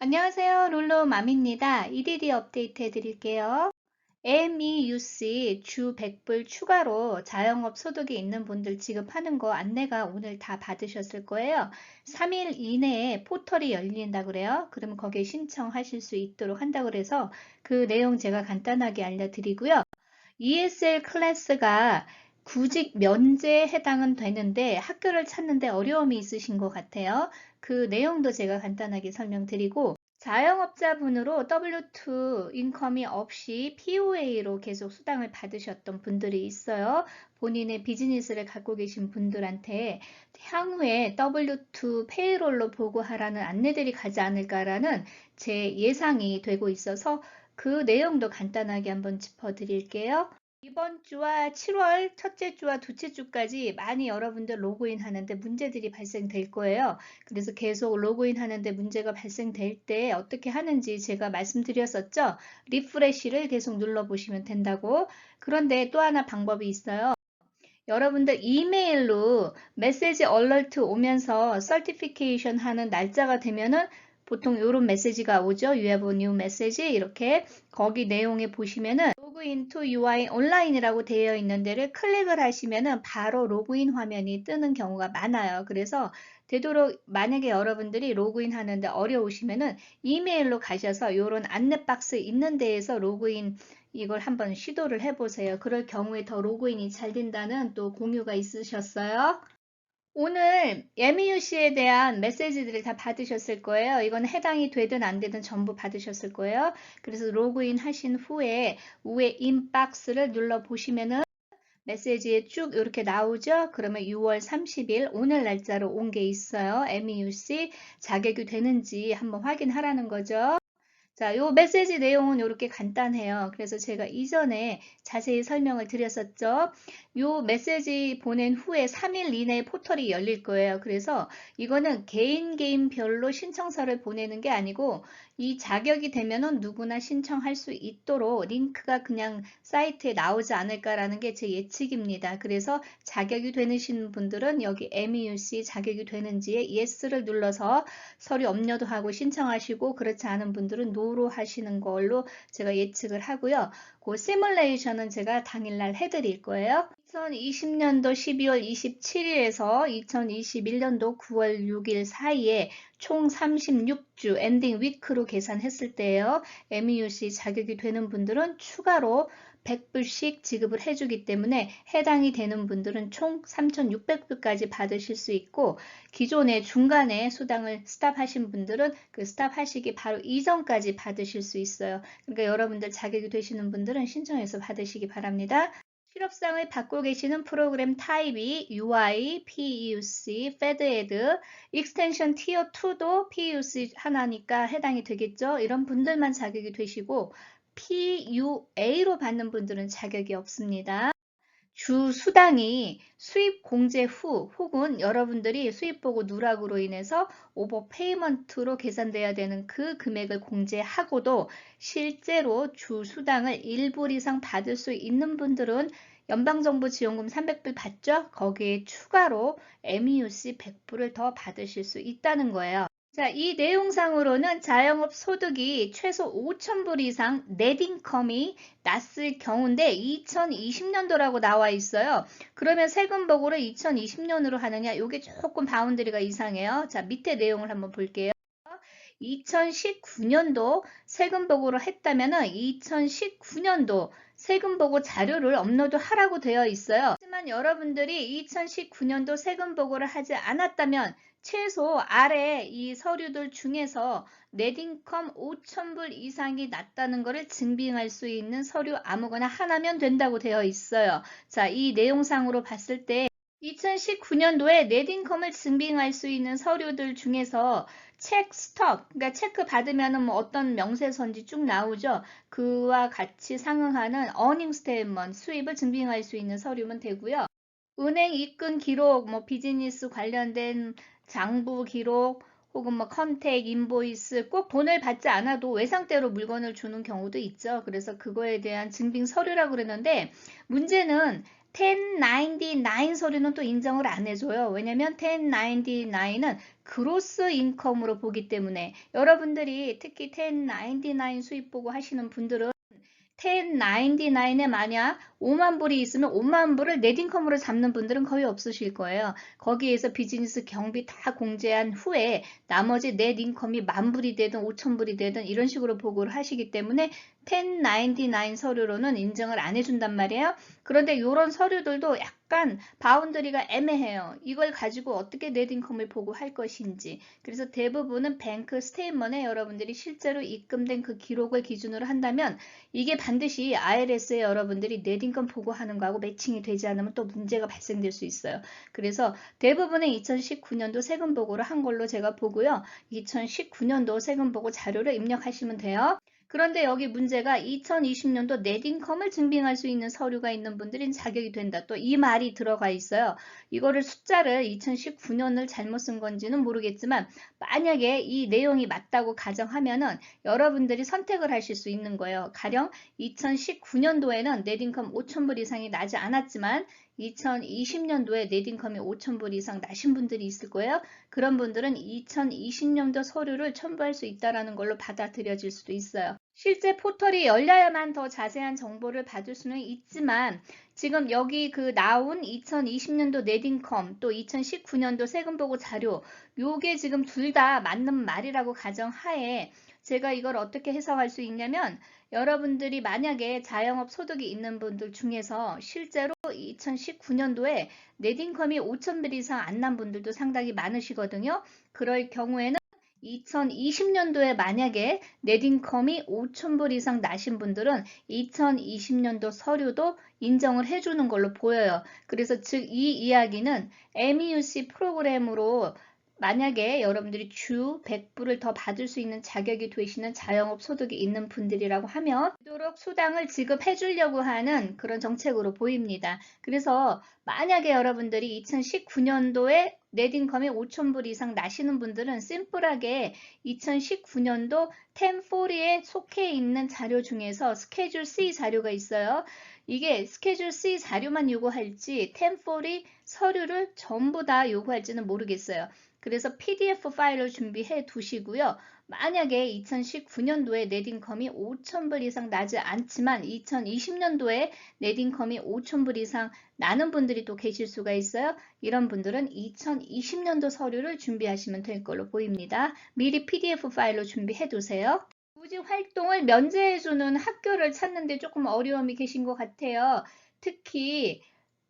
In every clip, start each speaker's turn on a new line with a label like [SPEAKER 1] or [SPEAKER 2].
[SPEAKER 1] 안녕하세요. 롤로맘입니다. EDD 업데이트 해드릴게요. MEUC 주 100불 추가로 자영업 소득이 있는 분들 지급하는 거 안내가 오늘 다 받으셨을 거예요. 3일 이내에 포털이 열린다 그래요. 그러면 거기에 신청하실 수 있도록 한다 그래서 그 내용 제가 간단하게 알려드리고요. ESL 클래스가 구직 면제에 해당은 되는데 학교를 찾는데 어려움이 있으신 것 같아요. 그 내용도 제가 간단하게 설명드리고 자영업자분으로 W2 인컴이 없이 POA로 계속 수당을 받으셨던 분들이 있어요. 본인의 비즈니스를 갖고 계신 분들한테 향후에 W2 페이롤로 보고하라는 안내들이 가지 않을까라는 제 예상이 되고 있어서 그 내용도 간단하게 한번 짚어드릴게요. 이번 주와 7월 첫째 주와 둘째 주까지 많이 여러분들 로그인 하는데 문제들이 발생될 거예요. 그래서 계속 로그인 하는데 문제가 발생될 때 어떻게 하는지 제가 말씀드렸었죠. 리프레시를 계속 눌러보시면 된다고. 그런데 또 하나 방법이 있어요. 여러분들 이메일로 메시지 얼러트 오면서 서티피케이션 하는 날짜가 되면은 보통 이런 메시지가 오죠. You have a new message 이렇게 거기 내용에 보시면은 로그인 to UI 온라인이라고 되어 있는 데를 클릭을 하시면은 바로 로그인 화면이 뜨는 경우가 많아요. 그래서 되도록 만약에 여러분들이 로그인 하는데 어려우시면은 이메일로 가셔서 이런 안내 박스 있는 데에서 로그인 이걸 한번 시도를 해보세요. 그럴 경우에 더 로그인이 잘 된다는 또 공유가 있으셨어요. 오늘 MEUC에 대한 메시지들을 다 받으셨을 거예요. 이건 해당이 되든 안 되든 전부 받으셨을 거예요. 그래서 로그인 하신 후에 위에 인박스를 눌러 보시면은 메시지에 쭉 이렇게 나오죠. 그러면 6월 30일 오늘 날짜로 온 게 있어요. MEUC 자격이 되는지 한번 확인하라는 거죠. 자, 요 메시지 내용은 이렇게 간단해요. 그래서 제가 이전에 자세히 설명을 드렸었죠. 요 메시지 보낸 후에 3일 이내에 포털이 열릴 거예요. 그래서 이거는 개인별로 신청서를 보내는 게 아니고 이 자격이 되면은 누구나 신청할 수 있도록 링크가 그냥 사이트에 나오지 않을까라는 게 제 예측입니다. 그래서 자격이 되시는 분들은 여기 MEUC 자격이 되는지에 Yes를 눌러서 서류 업로드 하고 신청하시고 그렇지 않은 분들은 노로 하시는 걸로 제가 예측을 하고요. 그 시뮬레이션은 제가 당일날 해드릴 거예요. 2020년도 12월 27일에서 2021년도 9월 6일 사이에 총 36주 엔딩 위크로 계산했을 때요. MEUC 자격이 되는 분들은 추가로 100불씩 지급을 해주기 때문에 해당이 되는 분들은 총 3,600불까지 받으실 수 있고 기존에 중간에 수당을 스탑하신 분들은 그 스탑하시기 바로 이전까지 받으실 수 있어요. 그러니까 여러분들 자격이 되시는 분들은 신청해서 받으시기 바랍니다. 실업상을 받고 계시는 프로그램 타입이 UI, PEUC, FedEd, 익스텐션 티어 2도 PEUC 하나니까 해당이 되겠죠. 이런 분들만 자격이 되시고 PUA로 받는 분들은 자격이 없습니다. 주 수당이 수입 공제 후 혹은 여러분들이 수입 보고 누락으로 인해서 오버 페이먼트로 계산돼야 되는 그 금액을 공제하고도 실제로 주 수당을 1불 이상 받을 수 있는 분들은 연방정부 지원금 300불 받죠? 거기에 추가로 MEUC 100불을 더 받으실 수 있다는 거예요. 자, 이 내용상으로는 자영업 소득이 최소 5,000불 이상 넷인컴이 났을 경우인데 2020년도라고 나와 있어요. 그러면 세금 보고를 2020년으로 하느냐? 이게 조금 바운드리가 이상해요. 자, 밑에 내용을 한번 볼게요. 2019년도 세금 보고를 했다면 2019년도 세금 보고 자료를 업로드 하라고 되어 있어요. 하지만 여러분들이 2019년도 세금 보고를 하지 않았다면 최소 아래 이 서류들 중에서 넷인컴 5,000불 이상이 났다는 것을 증빙할 수 있는 서류 아무거나 하나면 된다고 되어 있어요. 자, 이 내용상으로 봤을 때 2019년도에 넷인컴을 증빙할 수 있는 서류들 중에서 책 스톱, 그러니까 체크 받으면 뭐 어떤 명세서인지 쭉 나오죠. 그와 같이 상응하는 어닝 스테이트먼트, 수입을 증빙할 수 있는 서류면 되고요. 은행 입금 기록, 뭐 비즈니스 관련된 장부 기록, 혹은 뭐 컨택, 인보이스, 꼭 돈을 받지 않아도 외상대로 물건을 주는 경우도 있죠. 그래서 그거에 대한 증빙 서류라고 그러는데 문제는 1099 서류는 또 인정을 안 해줘요. 왜냐면 1099는 그로스 인컴으로 보기 때문에 여러분들이 특히 1099 수입 보고 하시는 분들은 1099에 만약 5만 불이 있으면 5만 불을 넷인컴으로 잡는 분들은 거의 없으실 거예요. 거기에서 비즈니스 경비 다 공제한 후에 나머지 넷인컴이 10,000불이 되든 5,000불이 되든 이런 식으로 보고를 하시기 때문에 1099 서류로는 인정을 안 해준단 말이에요. 그런데 이런 서류들도 약간 바운더리가 애매해요. 이걸 가지고 어떻게 넷인컴을 보고 할 것인지. 그래서 대부분은 뱅크 스테이트먼트에 여러분들이 실제로 입금된 그 기록을 기준으로 한다면 이게 반드시 IRS에 여러분들이 넷인컴 보고하는 거하고 매칭이 되지 않으면 또 문제가 발생될 수 있어요. 그래서 대부분의 2019년도 세금 보고를 한 걸로 제가 보고요. 2019년도 세금 보고 자료를 입력하시면 돼요. 그런데 여기 문제가 2020년도 넷인컴을 증빙할 수 있는 서류가 있는 분들은 자격이 된다. 또 이 말이 들어가 있어요. 이거를 숫자를 2019년을 잘못 쓴 건지는 모르겠지만 만약에 이 내용이 맞다고 가정하면은 여러분들이 선택을 하실 수 있는 거예요. 가령 2019년도에는 넷인컴 5,000불 이상이 나지 않았지만 2020년도에 넷인컴이 5,000불 이상 나신 분들이 있을 거예요. 그런 분들은 2020년도 서류를 첨부할 수 있다는 걸로 받아들여질 수도 있어요. 실제 포털이 열려야만 더 자세한 정보를 받을 수는 있지만 지금 여기 그 나온 2020년도 넷인컴 또 2019년도 세금 보고 자료 요게 지금 둘 다 맞는 말이라고 가정하에 제가 이걸 어떻게 해석할 수 있냐면 여러분들이 만약에 자영업 소득이 있는 분들 중에서 실제로 2019년도에 넷인컴이 5,000불 이상 안 난 분들도 상당히 많으시거든요. 그럴 경우에는 2020년도에 만약에 넷인컴이 5,000불 이상 나신 분들은 2020년도 서류도 인정을 해주는 걸로 보여요. 그래서 즉 이 이야기는 MEUC 프로그램으로 만약에 여러분들이 주 100불을 더 받을 수 있는 자격이 되시는 자영업 소득이 있는 분들이라고 하면 되도록 수당을 지급해 주려고 하는 그런 정책으로 보입니다. 그래서 만약에 여러분들이 2019년도에 넷인컴이 5,000불 이상 나시는 분들은 심플하게 2019년도 1040에 속해 있는 자료 중에서 스케줄 C 자료가 있어요. 이게 스케줄 C 자료만 요구할지 1040 서류를 전부 다 요구할지는 모르겠어요. 그래서 PDF 파일을 준비해 두시고요. 만약에 2019년도에 넷인컴이 5,000불 이상 나지 않지만 2020년도에 넷인컴이 5,000불 이상 나는 분들이 또 계실 수가 있어요. 이런 분들은 2020년도 서류를 준비하시면 될 걸로 보입니다. 미리 PDF 파일로 준비해 두세요. 구직 활동을 면제해주는 학교를 찾는데 조금 어려움이 계신 것 같아요. 특히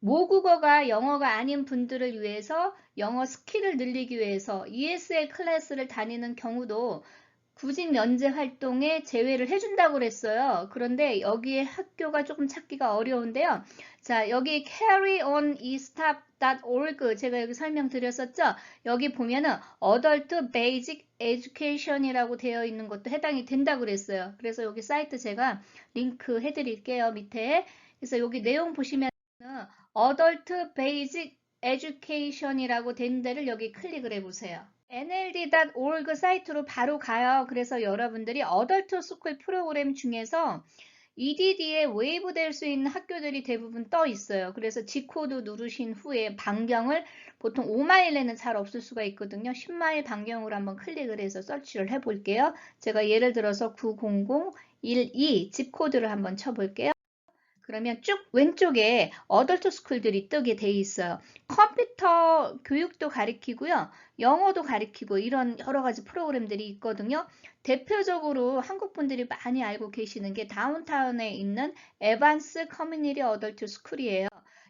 [SPEAKER 1] 모국어가 영어가 아닌 분들을 위해서 영어 스킬을 늘리기 위해서 ESL 클래스를 다니는 경우도 구직 면제 활동에 제외를 해준다고 그랬어요. 그런데 여기에 학교가 조금 찾기가 어려운데요. 자, 여기 carryonestop.org 제가 여기 설명드렸었죠. 여기 보면은 Adult Basic Education이라고 되어 있는 것도 해당이 된다고 그랬어요. 그래서 여기 사이트 제가 링크 해드릴게요. 밑에. 그래서 여기 내용 보시면 Adult Basic Education이라고 된 데를 여기 클릭을 해보세요. nld.org 사이트로 바로 가요. 그래서 여러분들이 어덜트 스쿨 프로그램 중에서 EDD에 웨이브 될 수 있는 학교들이 대부분 떠 있어요. 그래서 G코드 누르신 후에 반경을 보통 5마일에는 잘 없을 수가 있거든요. 10마일 반경으로 한번 클릭을 해서 서치를 해볼게요. 제가 예를 들어서 90012 G코드를 한번 쳐볼게요. 그러면 쭉 왼쪽에 어덜트 스쿨들이 뜨게 돼 있어요. 컴퓨터 교육도 가리키고요. 영어도 가리키고 이런 여러 가지 프로그램들이 있거든요. 대표적으로 한국 분들이 많이 알고 계시는 게 다운타운에 있는 에반스 커뮤니티 어덜트 스쿨이에요.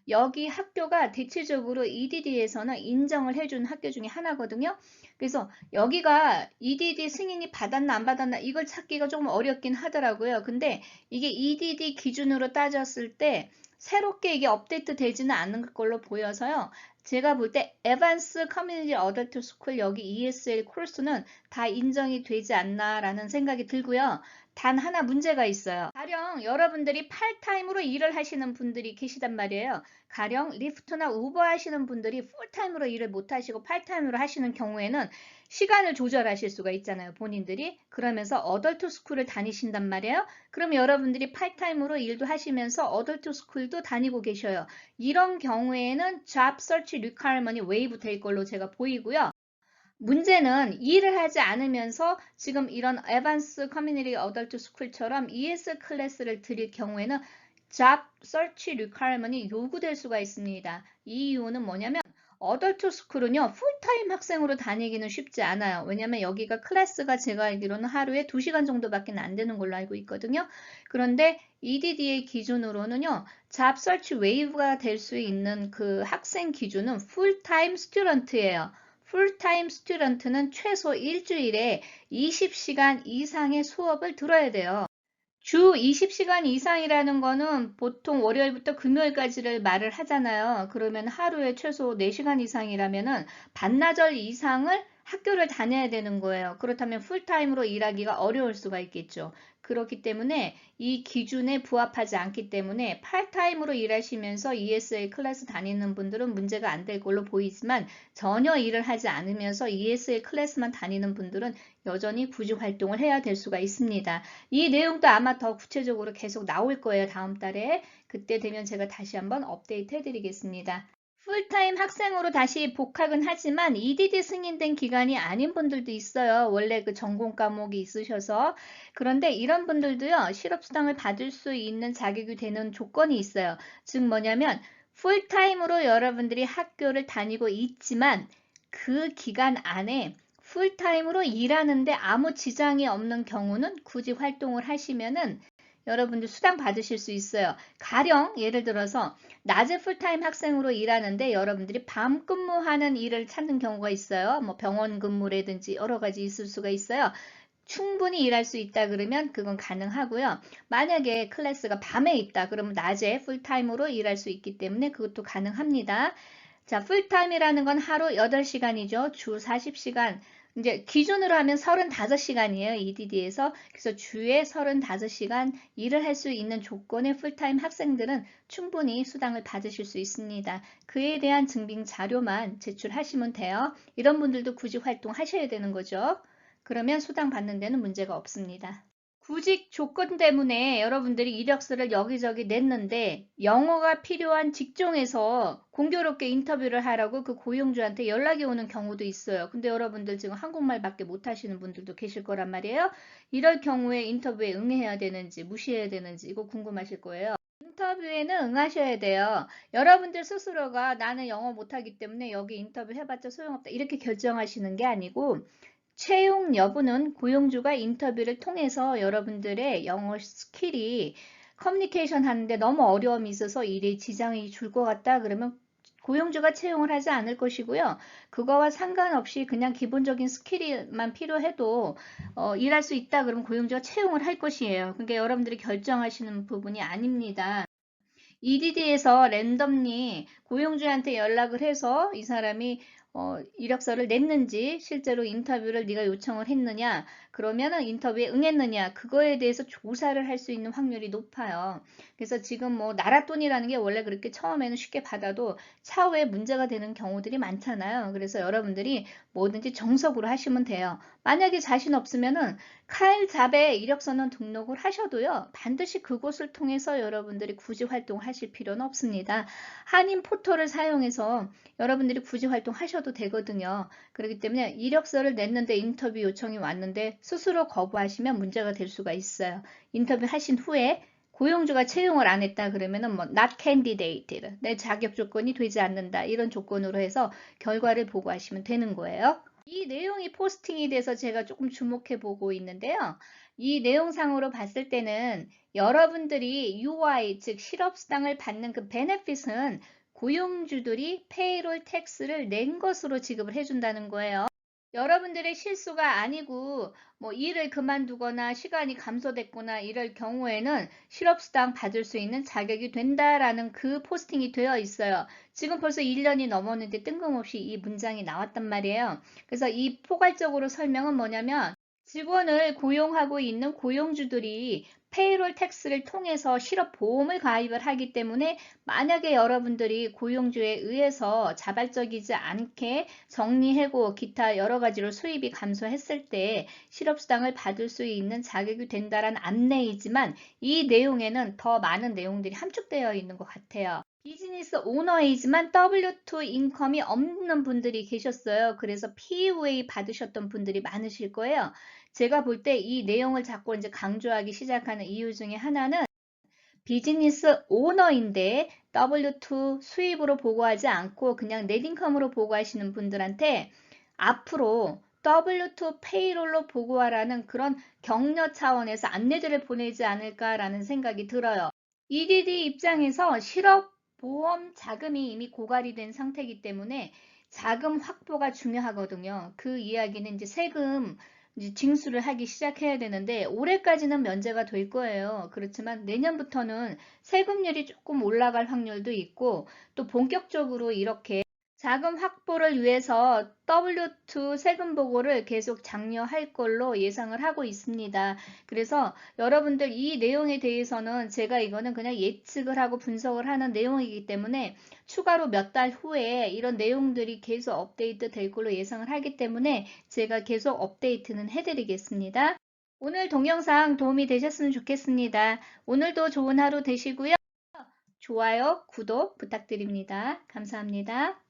[SPEAKER 1] 여기 학교가 대체적으로 EDD에서는 인정을 해준 학교 중에 하나거든요. 그래서 여기가 EDD 승인이 받았나 안 받았나 이걸 찾기가 조금 어렵긴 하더라고요. 근데 이게 EDD 기준으로 따졌을 때 새롭게 이게 업데이트 되지는 않는 걸로 보여서요. 제가 볼 때 에반스 커뮤니티 어덜트 스쿨 여기 ESL 코र्스는 다 인정이 되지 않나라는 생각이 들고요. 단 하나 문제가 있어요. 가령 여러분들이 팔타임으로 일을 하시는 분들이 계시단 말이에요. 가령 리프트나 우버 하시는 분들이 풀타임으로 일을 못 하시고 팔타임으로 하시는 경우에는 시간을 조절하실 수가 있잖아요. 본인들이. 그러면서 어덜트 스쿨을 다니신단 말이에요. 그럼 여러분들이 팔타임으로 일도 하시면서 어덜트 스쿨도 다니고 계셔요. 이런 경우에는 job search requirement이 웨이브 될 걸로 제가 보이고요. 문제는 일을 하지 않으면서 지금 이런 에반스 커뮤니티 어덜트 스쿨처럼 ES 클래스를 드릴 경우에는 Job Search Requirement이 요구될 수가 있습니다. 이 이유는 뭐냐면 어덜트 스쿨은요 풀타임 학생으로 다니기는 쉽지 않아요. 왜냐면 여기가 클래스가 제가 알기로는 하루에 2시간 정도밖에 안 되는 걸로 알고 있거든요. 그런데 EDD의 기준으로는요 Job Search Waive가 될 수 있는 그 학생 기준은 풀타임 스튜던트예요. 풀타임 스튜던트는 최소 일주일에 20시간 이상의 수업을 들어야 돼요. 주 20시간 이상이라는 거는 보통 월요일부터 금요일까지를 말을 하잖아요. 그러면 하루에 최소 4시간 이상이라면은 반나절 이상을 학교를 다녀야 되는 거예요. 그렇다면 풀타임으로 일하기가 어려울 수가 있겠죠. 그렇기 때문에 이 기준에 부합하지 않기 때문에 팔타임으로 일하시면서 ESL 클래스 다니는 분들은 문제가 안 될 걸로 보이지만 전혀 일을 하지 않으면서 ESL 클래스만 다니는 분들은 여전히 구직 활동을 해야 될 수가 있습니다. 이 내용도 아마 더 구체적으로 계속 나올 거예요. 다음 달에. 그때 되면 제가 다시 한번 업데이트 해드리겠습니다. 풀타임 학생으로 다시 복학은 하지만 EDD 승인된 기간이 아닌 분들도 있어요. 원래 그 전공 과목이 있으셔서. 그런데 이런 분들도요. 실업수당을 받을 수 있는 자격이 되는 조건이 있어요. 즉 뭐냐면 풀타임으로 여러분들이 학교를 다니고 있지만 그 기간 안에 풀타임으로 일하는데 아무 지장이 없는 경우는 굳이 활동을 하시면은 여러분들 수당 받으실 수 있어요. 가령 예를 들어서 낮에 풀타임 학생으로 일하는데 여러분들이 밤 근무하는 일을 찾는 경우가 있어요. 뭐 병원 근무라든지 여러 가지 있을 수가 있어요. 충분히 일할 수 있다 그러면 그건 가능하고요. 만약에 클래스가 밤에 있다 그러면 낮에 풀타임으로 일할 수 있기 때문에 그것도 가능합니다. 자, 풀타임이라는 건 하루 8시간이죠. 주 40시간. 이제 기준으로 하면 35시간이에요. EDD에서. 그래서 주에 35시간 일을 할 수 있는 조건의 풀타임 학생들은 충분히 수당을 받으실 수 있습니다. 그에 대한 증빙 자료만 제출하시면 돼요. 이런 분들도 구직 활동하셔야 되는 거죠. 그러면 수당 받는 데는 문제가 없습니다. 구직 조건 때문에 여러분들이 이력서를 여기저기 냈는데 영어가 필요한 직종에서 공교롭게 인터뷰를 하라고 그 고용주한테 연락이 오는 경우도 있어요. 근데 여러분들 지금 한국말밖에 못하시는 분들도 계실 거란 말이에요. 이럴 경우에 인터뷰에 응해야 되는지 무시해야 되는지 이거 궁금하실 거예요. 인터뷰에는 응하셔야 돼요. 여러분들 스스로가 나는 영어 못하기 때문에 여기 인터뷰 해봤자 소용없다 이렇게 결정하시는 게 아니고 채용 여부는 고용주가 인터뷰를 통해서 여러분들의 영어 스킬이 커뮤니케이션 하는데 너무 어려움이 있어서 일에 지장이 줄 것 같다 그러면 고용주가 채용을 하지 않을 것이고요. 그거와 상관없이 그냥 기본적인 스킬만 필요해도 일할 수 있다 그러면 고용주가 채용을 할 것이에요. 그러니까 여러분들이 결정하시는 부분이 아닙니다. EDD에서 랜덤리 고용주한테 연락을 해서 이 사람이 이력서를 냈는지 실제로 인터뷰를 네가 요청을 했느냐 그러면은 인터뷰에 응했느냐 그거에 대해서 조사를 할 수 있는 확률이 높아요. 그래서 지금 뭐 나랏돈이라는 게 원래 그렇게 처음에는 쉽게 받아도 차후에 문제가 되는 경우들이 많잖아요. 그래서 여러분들이 뭐든지 정석으로 하시면 돼요. 만약에 자신 없으면은 카일잡에 이력서는 등록을 하셔도요. 반드시 그곳을 통해서 여러분들이 구직 활동하실 필요는 없습니다. 한인 포털을 사용해서 여러분들이 구직 활동하셔도 되거든요. 그렇기 때문에 이력서를 냈는데 인터뷰 요청이 왔는데 스스로 거부하시면 문제가 될 수가 있어요. 인터뷰 하신 후에 고용주가 채용을 안 했다 그러면은 뭐 not candidated 내 자격 조건이 되지 않는다 이런 조건으로 해서 결과를 보고하시면 되는 거예요. 이 내용이 포스팅이 돼서 제가 조금 주목해 보고 있는데요. 이 내용상으로 봤을 때는 여러분들이 UI, 즉 실업수당을 받는 그 베네핏은 고용주들이 페이롤 텍스를 낸 것으로 지급을 해준다는 거예요. 여러분들의 실수가 아니고 뭐 일을 그만두거나 시간이 감소됐거나 이럴 경우에는 실업수당 받을 수 있는 자격이 된다라는 그 포스팅이 되어 있어요. 지금 벌써 1년이 넘었는데 뜬금없이 이 문장이 나왔단 말이에요. 그래서 이 포괄적으로 설명은 뭐냐면 직원을 고용하고 있는 고용주들이 페이롤 텍스를 통해서 실업보험을 가입을 하기 때문에 만약에 여러분들이 고용주에 의해서 자발적이지 않게 정리해고 기타 여러 가지로 수입이 감소했을 때 실업수당을 받을 수 있는 자격이 된다는 안내이지만 이 내용에는 더 많은 내용들이 함축되어 있는 것 같아요. 비즈니스 오너이지만 W2 인컴이 없는 분들이 계셨어요. 그래서 PUA 받으셨던 분들이 많으실 거예요. 제가 볼 때 이 내용을 자꾸 이제 강조하기 시작하는 이유 중에 하나는 비즈니스 오너인데 W2 수입으로 보고하지 않고 그냥 넷인컴으로 보고하시는 분들한테 앞으로 W2 페이롤로 보고하라는 그런 격려 차원에서 안내들을 보내지 않을까라는 생각이 들어요. EDD 입장에서 실업보험 자금이 이미 고갈이 된 상태이기 때문에 자금 확보가 중요하거든요. 그 이야기는 이제 세금 이제 징수를 하기 시작해야 되는데 올해까지는 면제가 될 거예요. 그렇지만 내년부터는 세금률이 조금 올라갈 확률도 있고 또 본격적으로 이렇게 자금 확보를 위해서 W2 세금 보고를 계속 장려할 걸로 예상을 하고 있습니다. 그래서 여러분들 이 내용에 대해서는 제가 이거는 그냥 예측을 하고 분석을 하는 내용이기 때문에 추가로 몇 달 후에 이런 내용들이 계속 업데이트 될 걸로 예상을 하기 때문에 제가 계속 업데이트는 해드리겠습니다. 오늘 동영상 도움이 되셨으면 좋겠습니다. 오늘도 좋은 하루 되시고요. 좋아요, 구독 부탁드립니다. 감사합니다.